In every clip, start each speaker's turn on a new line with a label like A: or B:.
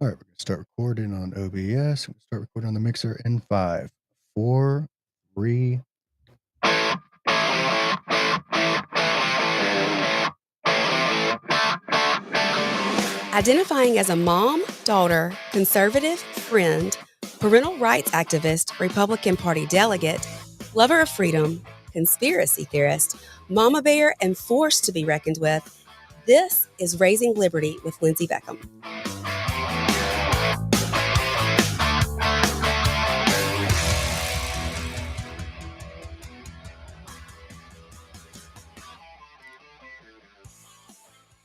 A: All right, we're going to start recording on OBS. We'll start recording on the mixer in 5, 4, 3.
B: Identifying as a mom, daughter, conservative, friend, parental rights activist, Republican Party delegate, lover of freedom, conspiracy theorist, mama bear, and force to be reckoned with, this is Raising Liberty with Lindsey Beckham.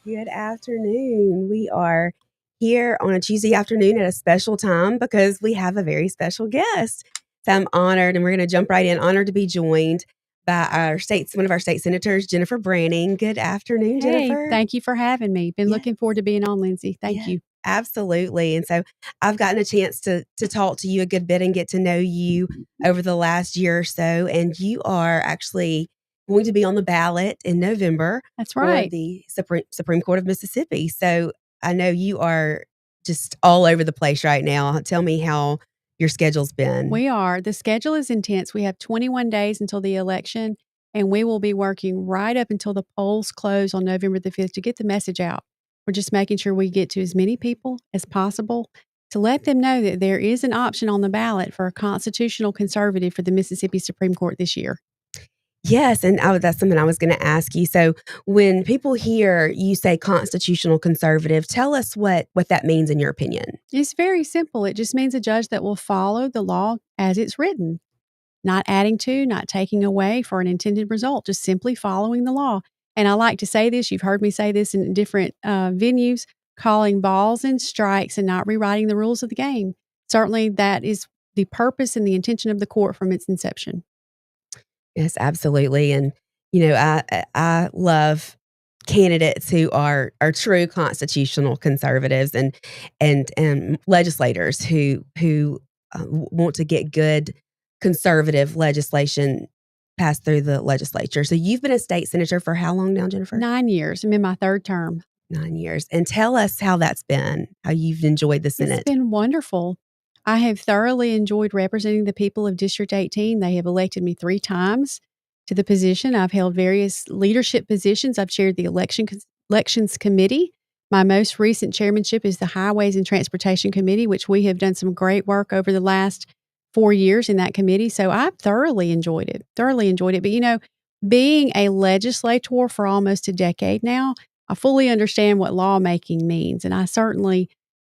B: Good afternoon. We are here on a Tuesday afternoon at a special time because we have a very special guest. So I'm honored, and we're going to jump right in. Honored to be joined by one of our state senators, Senator Branning. Good afternoon, Jennifer.
C: Hey, thank you for having me. Been looking forward to being on, Lindsey. Thank you.
B: Absolutely. And so I've gotten a chance to talk to you a good bit and get to know you over the last year or so. And you are actually going to be on the ballot in November.
C: That's right.
B: For the Supreme Court of Mississippi. So I know you are just all over the place right now. Tell me how your schedule's been.
C: We are. The schedule is intense. We have 21 days until the election, and we will be working right up until the polls close on November the 5th to get the message out. We're just making sure we get to as many people as possible to let them know that there is an option on the ballot for a constitutional conservative for the Mississippi Supreme Court this year.
B: Yes, and that's something I was going to ask you. So when people hear you say constitutional conservative, tell us what that means in your opinion.
C: It's very simple. It just means a judge that will follow the law as it's written, not adding to, not taking away for an intended result, just simply following the law. And I like to say this, you've heard me say this in different venues, calling balls and strikes and not rewriting the rules of the game. Certainly that is the purpose and the intention of the court from its inception.
B: Yes, absolutely. And, I love candidates who are true constitutional conservatives and legislators who want to get good conservative legislation passed through the legislature. So you've been a state senator for how long now, Jennifer?
C: 9 years. I'm in my third term.
B: 9 years. And tell us how that's been, how you've enjoyed the Senate.
C: It's been wonderful. I have thoroughly enjoyed representing the people of District 18. They have elected me 3 times to the position. I've held various leadership positions. I've chaired the Elections Committee. My most recent chairmanship is the Highways and Transportation Committee, which we have done some great work over the last 4 years in that committee. So I've thoroughly enjoyed it. But, being a legislator for almost a decade now, I fully understand what lawmaking means. And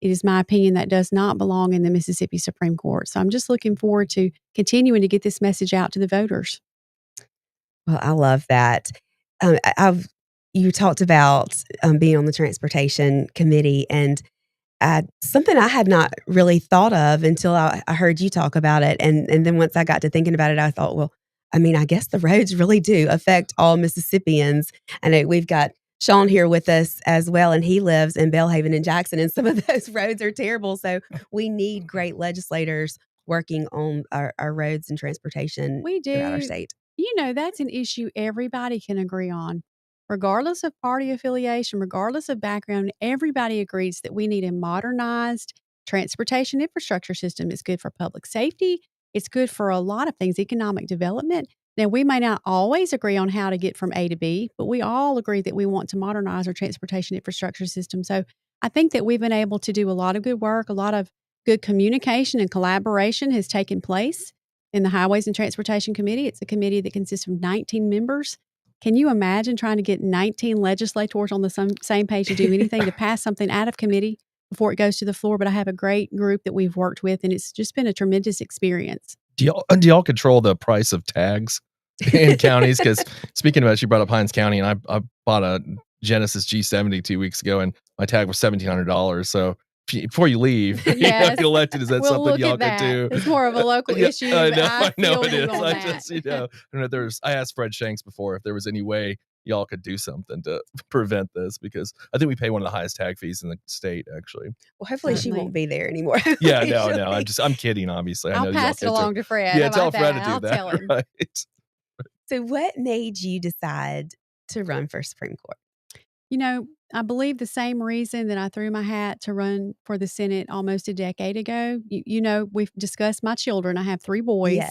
C: it is my opinion that does not belong in the Mississippi Supreme Court. So I'm just looking forward to continuing to get this message out to the voters.
B: Well, I love that. You talked about being on the Transportation Committee, and something I had not really thought of until I heard you talk about it. And then once I got to thinking about it, I thought, well, I guess the roads really do affect all Mississippians. I know we've got Sean here with us as well, and he lives in Belhaven and Jackson, and some of those roads are terrible. So we need great legislators working on our roads and transportation throughout our state.
C: That's an issue everybody can agree on. Regardless of party affiliation, regardless of background, everybody agrees that we need a modernized transportation infrastructure system. It's good for public safety. It's good for a lot of things, economic development. Now, we may not always agree on how to get from A to B, but we all agree that we want to modernize our transportation infrastructure system. So I think that we've been able to do a lot of good work. A lot of good communication and collaboration has taken place in the Highways and Transportation Committee. It's a committee that consists of 19 members. Can you imagine trying to get 19 legislators on the same page to do anything to pass something out of committee before it goes to the floor? But I have a great group that we've worked with, and it's just been a tremendous experience.
D: Do y'all control the price of tags in counties? Because speaking about it, she brought up Hinds County, and I bought a Genesis G70 2 weeks ago, and my tag was $1,700. So before you leave,
C: yes.
D: If you elected, is that
C: we'll
D: something y'all
C: could
D: do?
C: It's more of a local issue. I know
D: it is.
C: I
D: just, I don't know. I asked Fred Shanks before if there was any way y'all could do something to prevent this, because I think we pay one of the highest tag fees in the state, actually.
B: Well, hopefully she won't be there anymore.
D: Yeah, no. I'm kidding, obviously.
C: I'll pass it along to Fred.
D: Yeah, tell Fred to do
C: I'll
D: that.
C: Tell him.
D: Right.
B: So what made you decide to run for Supreme Court?
C: I believe the same reason that I threw my hat to run for the Senate almost a decade ago. We've discussed my children. I have 3
B: Yes.
C: boys.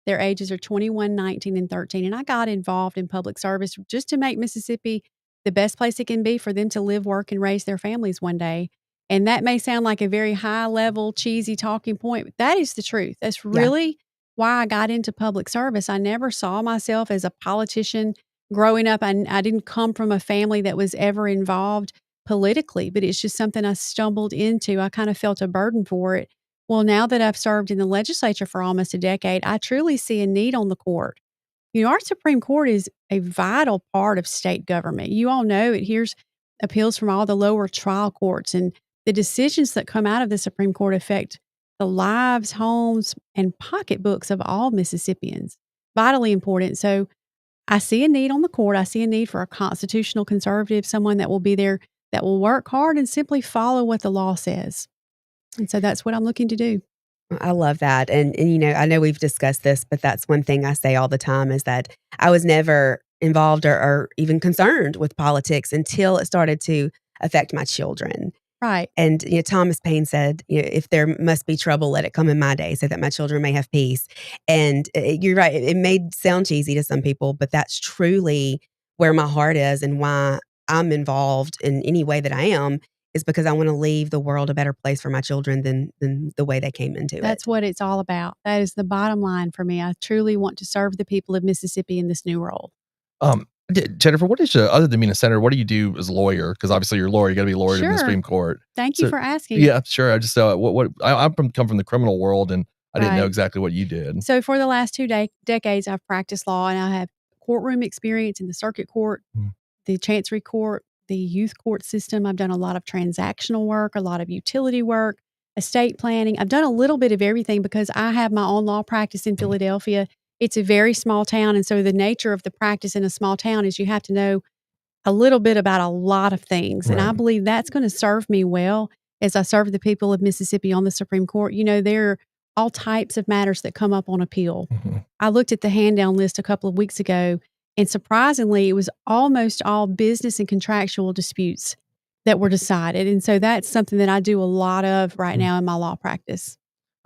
C: Their ages are 21, 19, and 13, and I got involved in public service just to make Mississippi the best place it can be for them to live, work, and raise their families one day. And that may sound like a very high level, cheesy talking point, but that is the truth. That's
B: Yeah.
C: really why I got into public service. I never saw myself as a politician growing up. I didn't come from a family that was ever involved politically, but it's just something I stumbled into. I kind of felt a burden for it. Well, now that I've served in the legislature for almost a decade, I truly see a need on the court. Our Supreme Court is a vital part of state government. You all know it hears appeals from all the lower trial courts, and the decisions that come out of the Supreme Court affect the lives, homes, and pocketbooks of all Mississippians. Vitally important. So I see a need on the court. I see a need for a constitutional conservative, someone that will be there, that will work hard and simply follow what the law says. And so that's what I'm looking to do.
B: I love that. And I know we've discussed this, but that's one thing I say all the time is that I was never involved or even concerned with politics until it started to affect my children.
C: Right.
B: And Thomas Paine said, if there must be trouble, let it come in my day so that my children may have peace. And you're right. It may sound cheesy to some people, but that's truly where my heart is and why I'm involved in any way that I am is because I want to leave the world a better place for my children than the way they came into it.
C: That's what it's all about. That is the bottom line for me. I truly want to serve the people of Mississippi in this new role.
D: Jennifer, what is other than being a senator, what do you do as a lawyer? Because obviously you're a lawyer, you got to be a lawyer in the
C: Sure.
D: Supreme Court.
C: Thank you for asking.
D: Yeah, sure. I just come from the criminal world, and I didn't know
C: Right.
D: exactly what you did.
C: So for the last 2 decades, I've practiced law, and I have courtroom experience in the circuit court, the chancery court, the youth court system. I've done a lot of transactional work, a lot of utility work, estate planning. I've done a little bit of everything because I have my own law practice in Philadelphia. It's a very small town, and so the nature of the practice in a small town is you have to know a little bit about a lot of things. And I
D: Right.
C: believe that's going to serve me well as I serve the people of Mississippi on the Supreme Court. There are all types of matters that come up on appeal. I looked at the hand down list a couple of weeks ago, and surprisingly, it was almost all business and contractual disputes that were decided. And so that's something that I do a lot of right now in my law practice.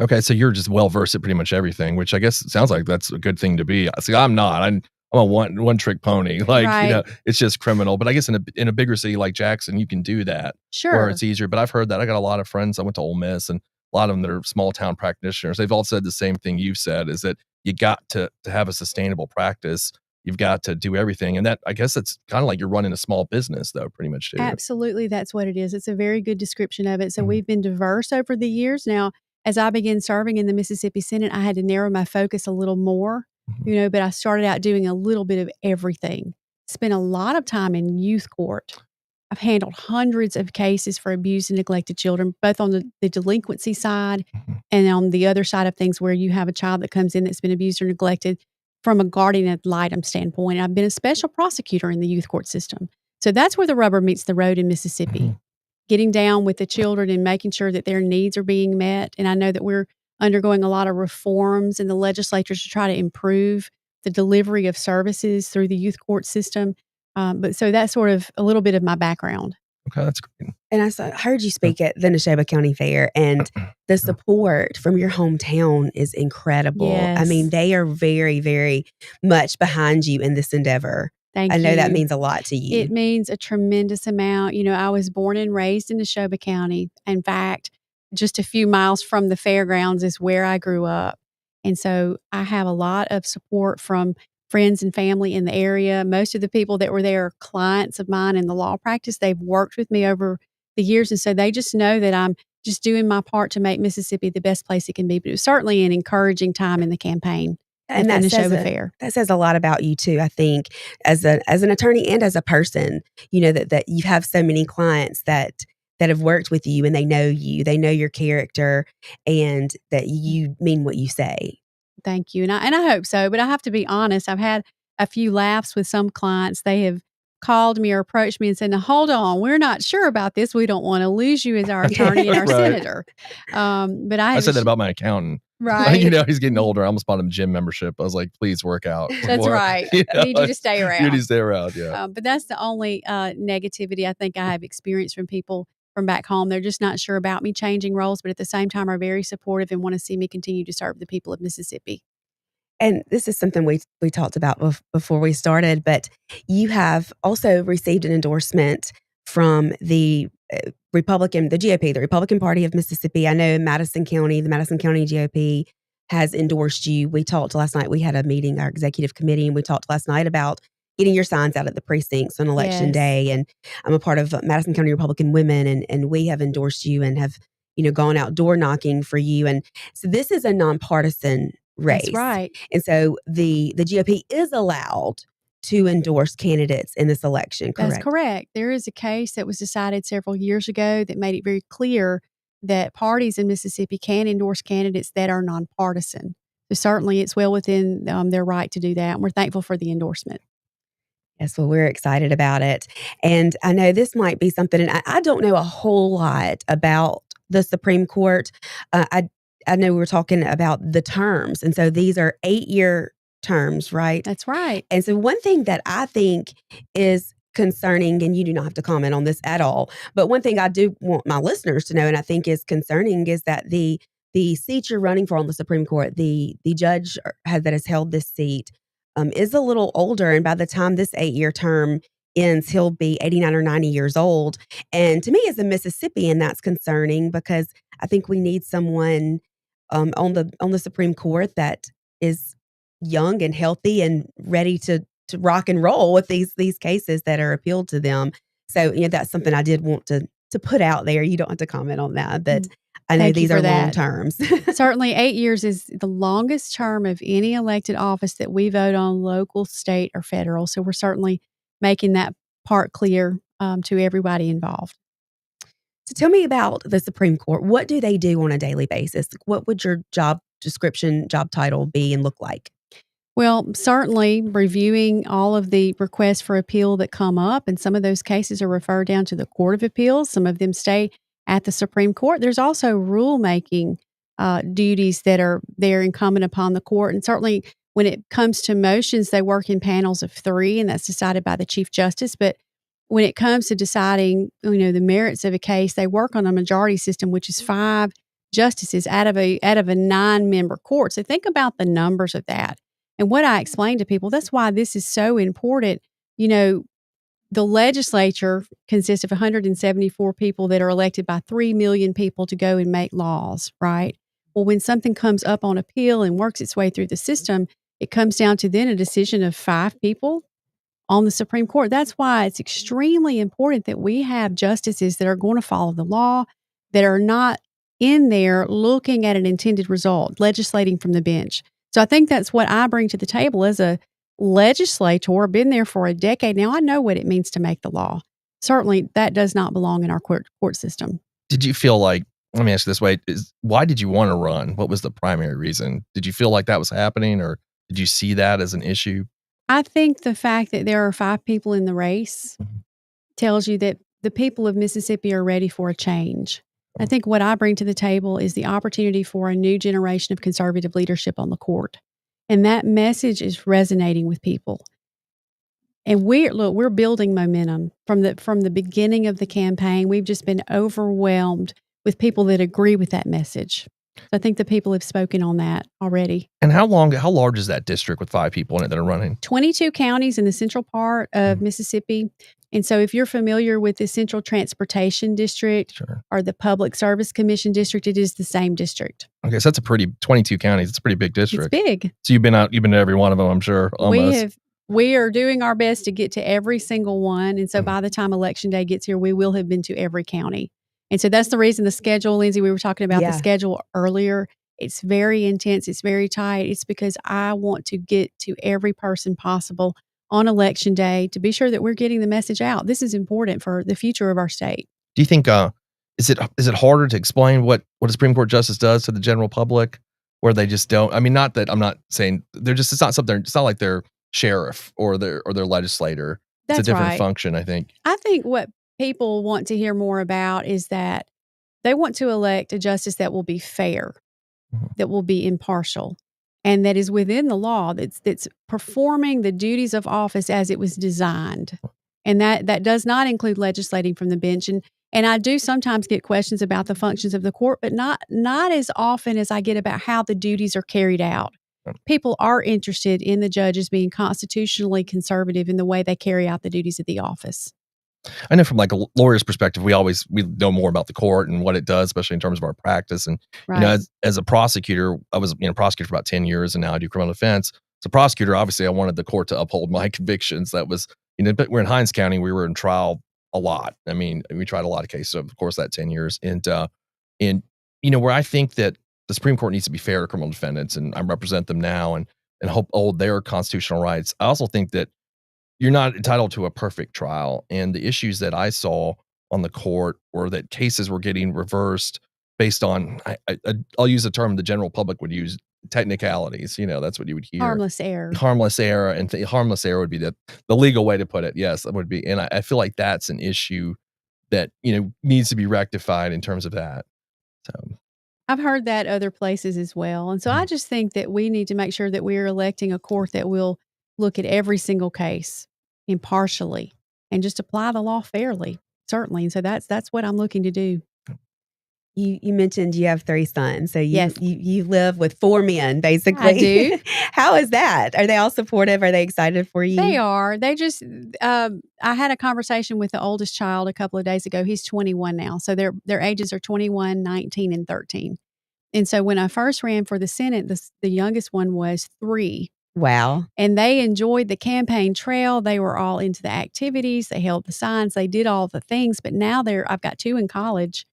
D: Okay, so you're just well versed at pretty much everything, which I guess sounds like that's a good thing to be. See, I'm not. I'm a one trick pony. Like
C: Right.
D: it's just criminal. But I guess in a bigger city like Jackson, you can do that where
C: Sure.
D: it's easier. But I've heard that I got a lot of friends. I went to Ole Miss, and a lot of them that are small town practitioners. They've all said the same thing you've said: is that you got to have a sustainable practice. You've got to do everything, and that I guess it's kind of like you're running a small business, though, pretty much too.
C: Absolutely, that's what it is. It's a very good description of it. So we've been diverse over the years. Now, as I began serving in the Mississippi Senate, I had to narrow my focus a little more, but I started out doing a little bit of everything. Spent a lot of time in youth court. I've handled hundreds of cases for abused and neglected children, both on the delinquency side and on the other side of things where you have a child that comes in that's been abused or neglected from a guardian ad litem standpoint. I've been a special prosecutor in the youth court system. So that's where the rubber meets the road in Mississippi, getting down with the children and making sure that their needs are being met. And I know that we're undergoing a lot of reforms in the legislature to try to improve the delivery of services through the youth court system. But so that's sort of a little bit of my background.
D: Okay, that's great.
B: And I heard you speak at the Neshoba County Fair, and the support from your hometown is incredible. I mean,
C: Yes.
B: they are very, very much behind you in this endeavor.
C: Thank
B: I know that
C: you.
B: means a lot to you.
C: It means a tremendous amount. I was born and raised in Neshoba County. In fact, just a few miles from the fairgrounds is where I grew up. And so I have a lot of support from friends and family in the area. Most of the people that were there are clients of mine in the law practice. They've worked with me over the years. And so they just know that I'm just doing my part to make Mississippi the best place it can be. But it was certainly an encouraging time in the campaign.
B: And
C: at
B: that
C: the
B: says
C: Neshoba Fair.
B: that says a lot about you too. I think as an attorney and as a person, that you have so many clients that have worked with you and they know you, they know your character, and that you mean what you say.
C: Thank you. And I hope so. But I have to be honest, I've had a few laughs with some clients. They have called me or approached me and said, "Now hold on, we're not sure about this. We don't want to lose you as our attorney and our
D: Right.
C: senator." But I
D: I
C: had
D: said
C: to
D: that about my accountant.
C: right.
D: You know, he's getting older. I almost bought him gym membership. I was like, please work out.
C: That's
D: before,
C: right.
D: you
C: I
D: know,
C: need you to stay
D: you need
C: around.
D: to stay around. Yeah.
C: But that's the only negativity I think I have experienced from people from back home. They're just not sure about me changing roles, but at the same time are very supportive and want to see me continue to serve the people of Mississippi.
B: And this is something we talked about before we started, but you have also received an endorsement from the the GOP, the Republican Party of Mississippi. I know Madison County, the Madison County GOP has endorsed you. We talked last night. We had a meeting, our executive committee, and we talked last night about getting your signs out at the precincts on election
C: Yes.
B: day. And I'm a part of Madison County Republican Women, and we have endorsed you and have gone out door knocking for you. And so this is a nonpartisan race.
C: That's right.
B: And so the GOP is allowed to endorse candidates in this election, correct?
C: That's correct. There is a case that was decided several years ago that made it very clear that parties in Mississippi can endorse candidates that are nonpartisan. So certainly it's well within their right to do that. And we're thankful for the endorsement.
B: Yes, well, we're excited about it. And I know this might be something, and I don't know a whole lot about the Supreme Court. I know we were talking about the terms. And so these are 8-year terms, right?
C: That's right.
B: And so one thing that I think is concerning, and you do not have to comment on this at all, but one thing I do want my listeners to know, and I think is concerning, is that the seat you're running for on the Supreme Court, the judge that has held this seat, is a little older. And by the time this 8-year term ends, he'll be 89 or 90 years old. And to me, as a Mississippian, that's concerning because I think we need someone on the Supreme Court that is young and healthy and ready to rock and roll with these cases that are appealed to them. So that's something I did want to put out there. You don't have to comment on that, but I know
C: Thank you
B: these
C: for
B: are long
C: that.
B: terms.
C: Certainly 8 years is the longest term of any elected office that we vote on, local, state, or federal. So we're certainly making that part clear to everybody involved.
B: So tell me about the Supreme Court. What do they do on a daily basis? What would your job description, job title be and look like?
C: Well, certainly reviewing all of the requests for appeal that come up, and some of those cases are referred down to the Court of Appeals. Some of them stay at the Supreme Court. There's also rulemaking duties that are there incumbent upon the court. And certainly when it comes to motions, they work in panels of 3, and that's decided by the Chief Justice. But when it comes to deciding, the merits of a case, they work on a majority system, which is 5 justices out of a 9-member court. So think about the numbers of that. And what I explain to people, that's why this is so important. The legislature consists of 174 people that are elected by 3 million people to go and make laws, right? Well, when something comes up on appeal and works its way through the system, it comes down to then a decision of 5 people on the Supreme Court. That's why it's extremely important that we have justices that are going to follow the law, that are not in there looking at an intended result, legislating from the bench. So I think that's what I bring to the table as a legislator, been there for a decade now. I know what it means to make the law. Certainly that does not belong in our court system.
D: Did you feel like, let me ask you this way, why did you want to run? What was the primary reason? Did you feel like that was happening, or did you see that as an issue?
C: I think the fact that there are 5 people in the race tells you that the people of Mississippi are ready for a change. I think what I bring to the table is the opportunity for a new generation of conservative leadership on the court. And that message is resonating with people. And we're building momentum from the beginning of the campaign. We've just been overwhelmed with people that agree with that message. So I think the people have spoken on that already.
D: And how large is that district with 5 people in it that are running?
C: 22 counties in the central part of Mississippi. And so if you're familiar with the Central Transportation District or the Public Service Commission District, it is the same district.
D: Okay, so that's 22 counties. It's a pretty big district.
C: It's big.
D: So you've been to every one of them, I'm sure. Almost.
C: We are doing our best to get to every single one. And so by the time Election Day gets here, we will have been to every county. And so that's the reason the schedule, Lindsey, we were talking about the schedule earlier. It's very intense. It's very tight. It's because I want to get to every person possible on Election Day to be sure that we're getting the message out. This is important for the future of our state.
D: Do you think, is it harder to explain what a Supreme Court justice does to the general public, where they just don't? I mean, not that I'm not saying it's not like they're sheriff or their legislator. It's a
C: That's
D: different
C: right.
D: function, I think.
C: I think what people want to hear more about is that they want to elect a justice that will be fair,
D: Mhm.
C: that will be impartial, and that is within the law, that's performing the duties of office as it was designed. And that does not include legislating from the bench. And I do sometimes get questions about the functions of the court, but not as often as I get about how the duties are carried out. People are interested in the judges being constitutionally conservative in the way they carry out the duties of the office.
D: I know from like a lawyer's perspective, we know more about the court and what it does, especially in terms of our practice. And
C: Right.
D: as a prosecutor, I was prosecutor for about 10 years, and now I do criminal defense. As a prosecutor, obviously, I wanted the court to uphold my convictions. That was but we're in Hinds County. We were in trial a lot. I mean, we tried a lot of cases over the course of that 10 years, and where I think that the Supreme Court needs to be fair to criminal defendants, and I represent them now, and uphold their constitutional rights. I also think that you're not entitled to a perfect trial. And the issues that I saw on the court were that cases were getting reversed based on, I'll use a term the general public would use, technicalities. That's what you would hear.
C: Harmless error.
D: Harmless error. And harmless error would be the legal way to put it. Yes, that would be. And I feel like that's an issue that, needs to be rectified in terms of that. So
C: I've heard that other places as well. And so I just think that we need to make sure that we're electing a court that will look at every single case impartially and just apply the law fairly, certainly. And so that's what I'm looking to do.
B: You mentioned you have 3 sons, so
C: Yes.
B: you live with 4 men, basically.
C: I do.
B: How is that? Are they all supportive? Are they excited for you?
C: They are. They just, I had a conversation with the oldest child a couple of days ago. He's 21 now. So their ages are 21, 19, and 13. And so when I first ran for the Senate, the youngest one was 3.
B: Wow.
C: And they enjoyed the campaign trail. They were all into the activities. They held the signs. They did all the things. But now I've got 2 in college,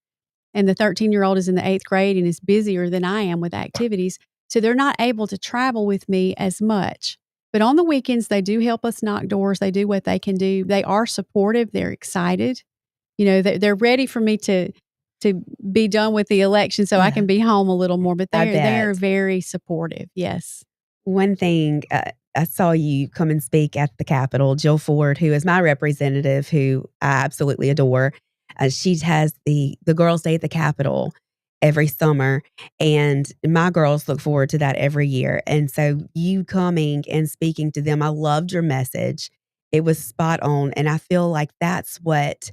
C: and the 13-year-old is in the 8th grade and is busier than I am with activities. So they're not able to travel with me as much. But on the weekends, they do help us knock doors. They do what they can do. They are supportive. They're excited. They're ready for me to be done with the election so I can be home a little more. But they're very supportive. Yes.
B: One thing, I saw you come and speak at the Capitol. Jill Ford, who is my representative, who I absolutely adore, she has the Girls' Day at the Capitol every summer, and my girls look forward to that every year. And so you coming and speaking to them, I loved your message. It was spot on, and I feel like that's what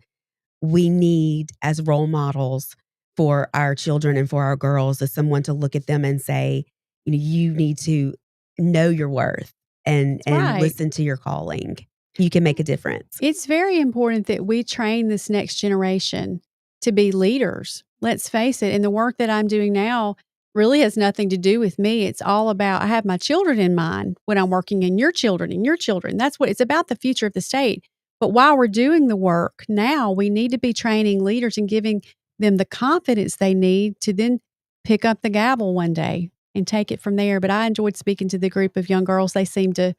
B: we need as role models for our children and for our girls, is someone to look at them and say, you need to know your worth and
C: right.
B: listen to your calling. You can make a difference.
C: It's very important that we train this next generation to be leaders. Let's face it. And the work that I'm doing now really has nothing to do with me. It's all about, I have my children in mind when I'm working, in your children and your children. That's what it's about, the future of the state. But while we're doing the work now, we need to be training leaders and giving them the confidence they need to then pick up the gavel one day and take it from there. But I enjoyed speaking to the group of young girls. They seemed to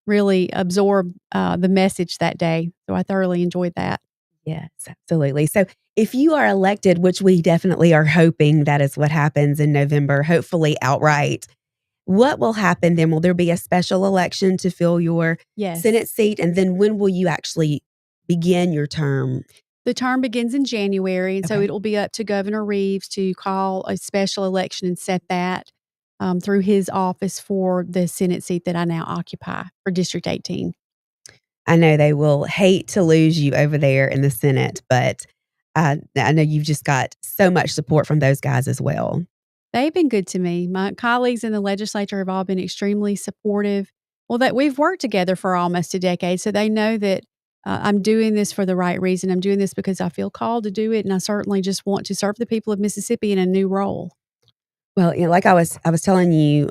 C: really absorb the message that day. So I thoroughly enjoyed that.
B: Yes, absolutely. So if you are elected, which we definitely are hoping that is what happens in November, hopefully outright, what will happen then? Will there be a special election to fill your Senate seat? And then when will you actually begin your term?
C: The term begins in January, and so it will be up to Governor Reeves to call a special election and set that through his office for the Senate seat that I now occupy for District 18.
B: I know they will hate to lose you over there in the Senate, but I know you've just got so much support from those guys as well.
C: They've been good to me. My colleagues in the legislature have all been extremely supportive. Well, that we've worked together for almost a decade, so they know that I'm doing this for the right reason. I'm doing this because I feel called to do it, and I certainly just want to serve the people of Mississippi in a new role.
B: Well, like I was telling you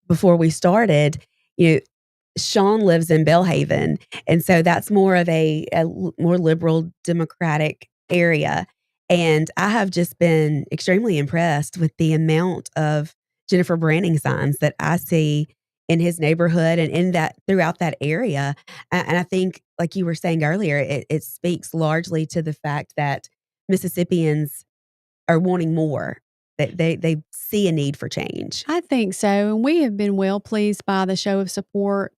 B: before we started, Sean lives in Belhaven, and so that's more of a more liberal Democratic area. And I have just been extremely impressed with the amount of Jennifer Branning signs that I see in his neighborhood and in that throughout that area. And I think, like you were saying earlier, it speaks largely to the fact that Mississippians are wanting more. That they see a need for change.
C: I think so. And we have been well pleased by the show of support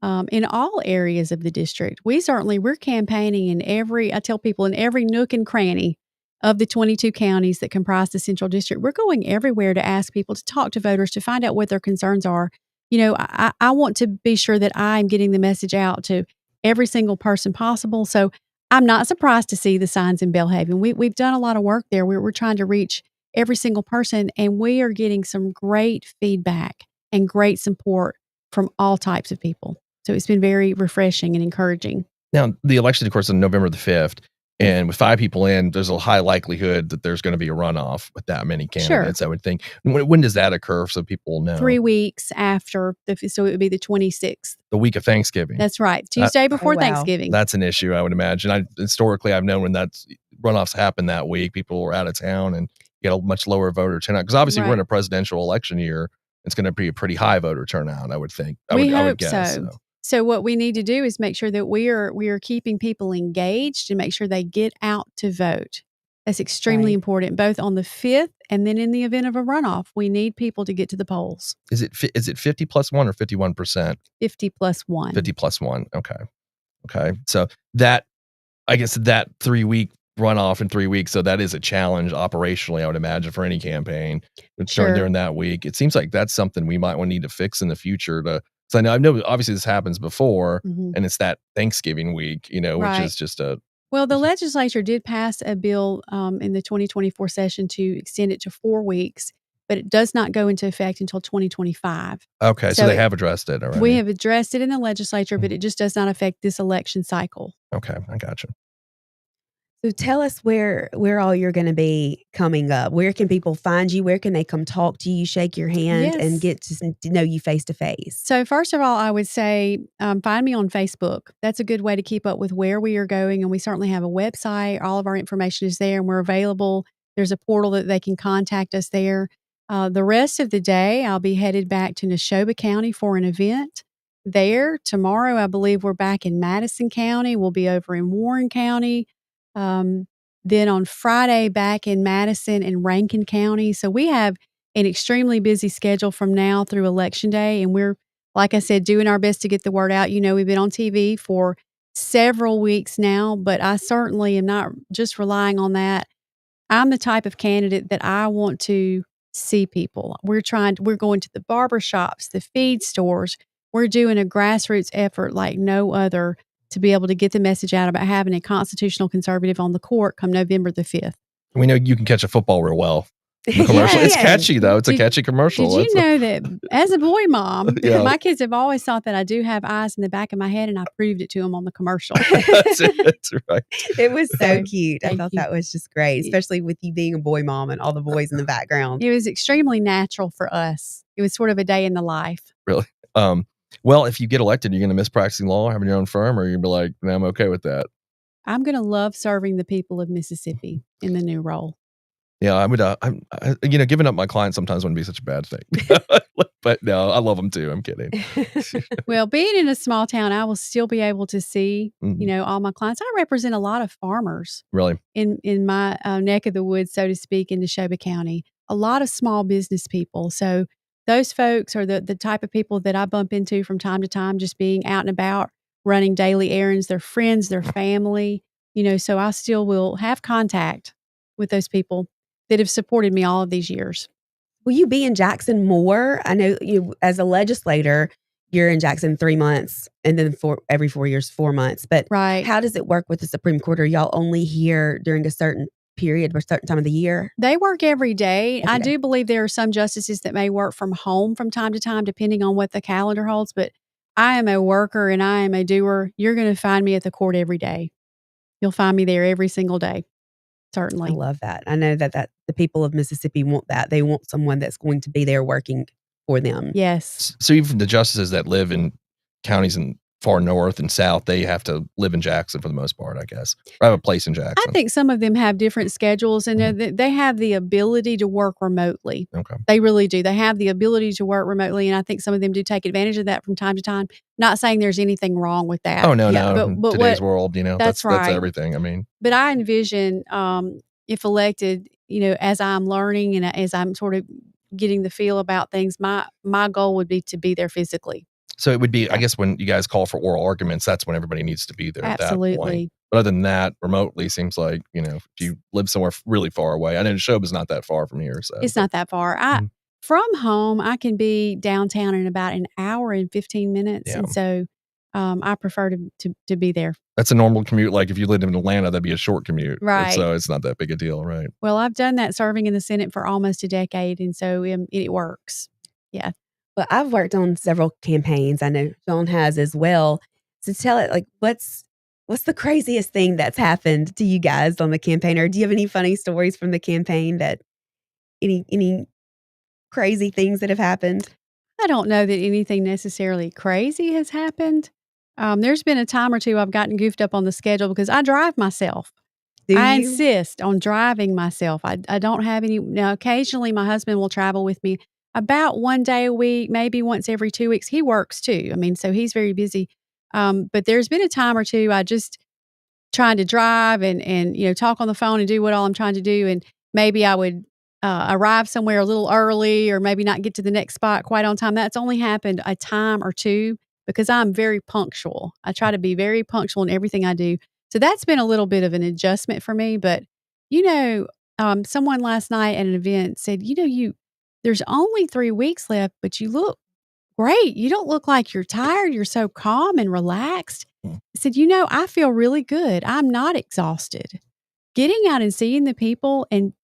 C: in all areas of the district. We're campaigning I tell people, in every nook and cranny of the 22 counties that comprise the Central District. We're going everywhere to ask people, to talk to voters, to find out what their concerns are. I want to be sure that I'm getting the message out to every single person possible. So I'm not surprised to see the signs in Belhaven. We've done a lot of work there. We're trying to reach every single person, and we are getting some great feedback and great support from all types of people. So it's been very refreshing and encouraging.
D: Now, the election, of course, on November the 5th, and with 5 people in, there's a high likelihood that there's going to be a runoff with that many candidates, I would think. When does that occur so people know?
C: 3 weeks after, so it would be the 26th.
D: The week of Thanksgiving.
C: That's right. Tuesday before
B: wow.
C: Thanksgiving.
D: That's an issue, I would imagine. Historically, I've known when runoffs happen that week, people are out of town and get a much lower voter turnout. Because obviously we're in a presidential election year. It's going to be a pretty high voter turnout, I would think. I would guess.
C: So what we need to do is make sure that we are keeping people engaged and make sure they get out to vote. That's extremely important, both on the 5th and then in the event of a runoff. We need people to get to the polls.
D: Is it 50 plus 1 or 51%?
C: 50 plus 1.
D: 50 plus 1. Okay. So I guess that 3-week runoff in 3 weeks. So that is a challenge operationally, I would imagine, for any campaign during that week. It seems like that's something we might need to fix in the future so I know obviously this happens before, and it's that Thanksgiving week, which is just
C: Well, the legislature did pass a bill in the 2024 session to extend it to 4 weeks, but it does not go into effect until 2025.
D: Okay, so they have addressed it already.
C: We have addressed it in the legislature, but it just does not affect this election cycle.
D: Okay, I gotcha.
B: So tell us where all you're going to be coming up. Where can people find you? Where can they come talk to you, shake your hand, and get to know you face to face?
C: So first of all, I would say find me on Facebook. That's a good way to keep up with where we are going. And we certainly have a website. All of our information is there and we're available. There's a portal that they can contact us there. The rest of the day, I'll be headed back to Neshoba County for an event there. Tomorrow, I believe we're back in Madison County. We'll be over in Warren County. Then on Friday, back in Madison and Rankin County. So we have an extremely busy schedule from now through Election Day. And we're, like I said, doing our best to get the word out. We've been on TV for several weeks now, but I certainly am not just relying on that. I'm the type of candidate that I want to see people. We're going to the barber shops, the feed stores. We're doing a grassroots effort like no other to be able to get the message out about having a constitutional conservative on the court come November the 5th.
D: We know you can catch a football real well. The commercial. It's catchy, though. It's a catchy commercial.
C: Did you know that as a boy mom, my kids have always thought that I do have eyes in the back of my head, and I proved it to them on the commercial.
D: That's right.
B: It was so cute. I thought that was just great, especially with you being a boy mom and all the boys in the background.
C: It was extremely natural for us. It was sort of a day in the life.
D: Really? Well, if you get elected, you're going to miss practicing law, having your own firm, or you're going to be like, no, I'm okay with that?
C: I'm going to love serving the people of Mississippi in the new role.
D: Yeah, I would. Giving up my clients sometimes wouldn't be such a bad thing. But no, I love them too. I'm kidding.
C: Well, being in a small town, I will still be able to see, all my clients. I represent a lot of farmers.
D: Really?
C: In my neck of the woods, so to speak, in Neshoba County. A lot of small business people. So those folks are the type of people that I bump into from time to time, just being out and about, running daily errands, their friends, their family, so I still will have contact with those people that have supported me all of these years.
B: Will you be in Jackson more? I know you, as a legislator, you're in Jackson 3 months and then every 4 years, 4 months. But how does it work with the Supreme Court? Are y'all only here during a certain period or a certain time of the year?
C: They work every day. I do believe there are some justices that may work from home from time to time, depending on what the calendar holds. But I am a worker and I am a doer. You're going to find me at the court every day. You'll find me there every single day. Certainly.
B: I love that. I know that the people of Mississippi want that. They want someone that's going to be there working for them.
C: Yes.
D: So even the justices that live in counties in far north and south, they have to live in Jackson for the most part, I guess. Or have a place in Jackson.
C: I think some of them have different schedules and they have the ability to work remotely.
D: Okay.
C: They really do. They have the ability to work remotely, and I think some of them do take advantage of that from time to time. Not saying there's anything wrong with that.
D: Oh, no. But today's world, that's everything. I mean.
C: But I envision, if elected, as I'm learning and as I'm sort of getting the feel about things, my goal would be to be there physically.
D: So it would be, I guess, when you guys call for oral arguments, that's when everybody needs to be there at that point.
C: Absolutely.
D: But other than that, remotely seems like, if you live somewhere really far away. I know Neshoba's not that far from here. So
C: It's not that far.
D: Mhm.
C: From home, I can be downtown in about an hour and 15 minutes.
D: Yeah.
C: And so I prefer to be there.
D: That's a normal commute. Like if you lived in Atlanta, that'd be a short commute.
C: Right.
D: So it's not that big a deal, right?
C: Well, I've done that serving in the Senate for almost a decade. And so it works. Yeah.
B: Well, I've worked on several campaigns. I know John has as well. So tell it, like, what's the craziest thing that's happened to you guys on the campaign? Or do you have any funny stories from the campaign that any crazy things that have happened?
C: I don't know that anything necessarily crazy has happened. There's been a time or two I've gotten goofed up on the schedule because I drive myself.
B: Do
C: I
B: you?
C: insist on driving myself. I don't have any. Now, occasionally my husband will travel with me about one day a week, maybe once every 2 weeks. He works too. I mean, so he's very busy. But there's been a time or two I just trying to drive and talk on the phone and do what all I'm trying to do, and maybe I would arrive somewhere a little early or maybe not get to the next spot quite on time. That's only happened a time or two because I'm very punctual. I try to be very punctual in everything I do. So that's been a little bit of an adjustment for me. But someone last night at an event said, there's only 3 weeks left, but you look great. You don't look like you're tired. You're so calm and relaxed. I said, I feel really good. I'm not exhausted. Getting out and seeing the people and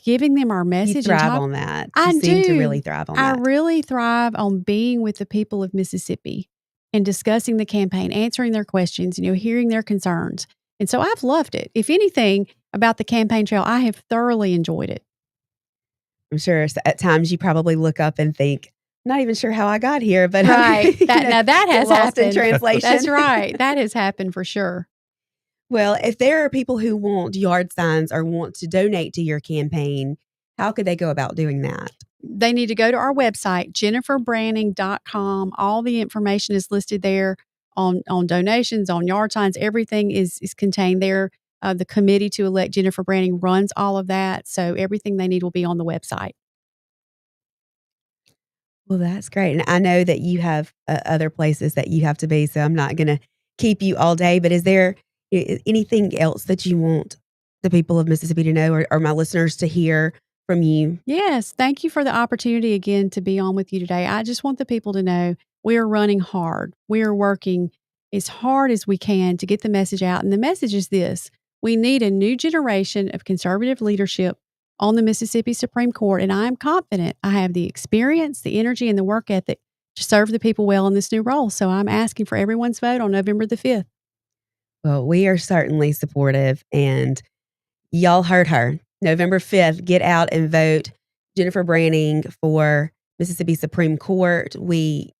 C: giving them our message.
B: You thrive on that.
C: I
B: You seem to
C: do.
B: really thrive on that.
C: I really thrive on being with the people of Mississippi and discussing the campaign, answering their questions, hearing their concerns. And so I've loved it. If anything about the campaign trail, I have thoroughly enjoyed it.
B: I'm sure at times you probably look up and think, not even sure how I got here, but
C: right. Now that has
B: lost
C: happened.
B: in translation.
C: That's right. That has happened for sure.
B: Well, if there are people who want yard signs or want to donate to your campaign, how could they go about doing that?
C: They need to go to our website, jenniferbranning.com. All the information is listed there on donations, on yard signs. Everything is contained there. The committee to elect Jennifer Branning runs all of that. So everything they need will be on the website.
B: Well, that's great. And I know that you have other places that you have to be, so I'm not going to keep you all day. But is there anything else that you want the people of Mississippi to know or my listeners to hear from you?
C: Yes. Thank you for the opportunity again to be on with you today. I just want the people to know we are running hard. We are working as hard as we can to get the message out. And the message is this: we need a new generation of conservative leadership on the Mississippi Supreme Court. And I am confident I have the experience, the energy, and the work ethic to serve the people well in this new role. So I'm asking for everyone's vote on November the 5th.
B: Well, we are certainly supportive, and y'all heard her. November 5th, get out and vote Jennifer Branning for Mississippi Supreme Court. We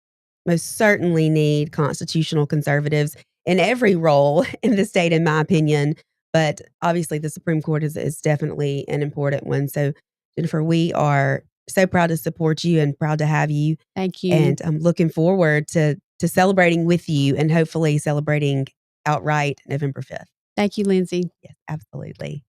B: most certainly need constitutional conservatives in every role in the state, in my opinion. But obviously, the Supreme Court is definitely an important one. So, Jennifer, we are so proud to support you and proud to have you.
C: Thank you.
B: And I'm looking forward to celebrating with you and hopefully celebrating outright November 5th.
C: Thank you, Lindsey.
B: Yes, absolutely.